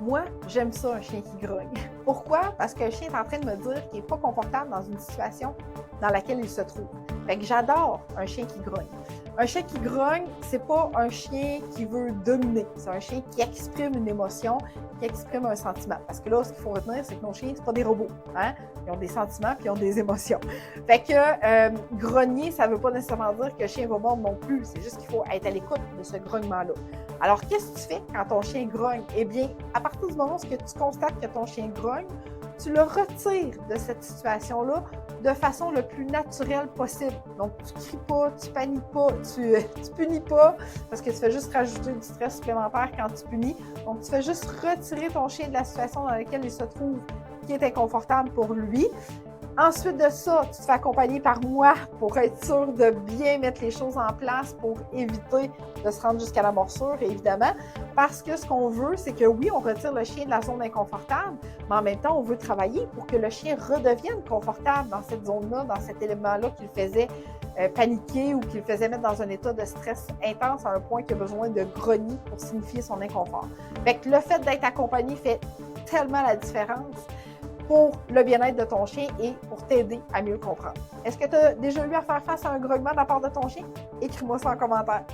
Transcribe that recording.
Moi, j'aime ça, un chien qui grogne. Pourquoi? Parce que le chien est en train de me dire qu'il n'est pas confortable dans une situation dans laquelle il se trouve. Fait que j'adore un chien qui grogne. Un chien qui grogne, c'est pas un chien qui veut dominer. C'est un chien qui exprime une émotion, qui exprime un sentiment. Parce que là, ce qu'il faut retenir, c'est que nos chiens, c'est pas des robots. Hein? Ils ont des sentiments puis ils ont des émotions. Fait que grogner, ça veut pas nécessairement dire que le chien va mordre non plus. C'est juste qu'il faut être à l'écoute de ce grognement-là. Alors, qu'est-ce que tu fais quand ton chien grogne? Eh bien, à partir du moment où tu constates que ton chien grogne, tu le retires de cette situation-là de façon le plus naturelle possible. Donc, tu ne cries pas, tu paniques pas, tu punis pas, parce que tu fais juste rajouter du stress supplémentaire quand tu punis. Donc, tu fais juste retirer ton chien de la situation dans laquelle il se trouve, qui est inconfortable pour lui. Ensuite de ça, tu te fais accompagner par moi pour être sûr de bien mettre les choses en place pour éviter de se rendre jusqu'à la morsure, évidemment. Parce que ce qu'on veut, c'est que oui, on retire le chien de la zone inconfortable, mais en même temps, on veut travailler pour que le chien redevienne confortable dans cette zone-là, dans cet élément-là qui le faisait paniquer ou qui le faisait mettre dans un état de stress intense à un point qu'il a besoin de grogner pour signifier son inconfort. Fait que le fait d'être accompagné fait tellement la différence pour le bien-être de ton chien et pour t'aider à mieux le comprendre. Est-ce que tu as déjà eu à faire face à un grognement de la part de ton chien? Écris-moi ça en commentaire.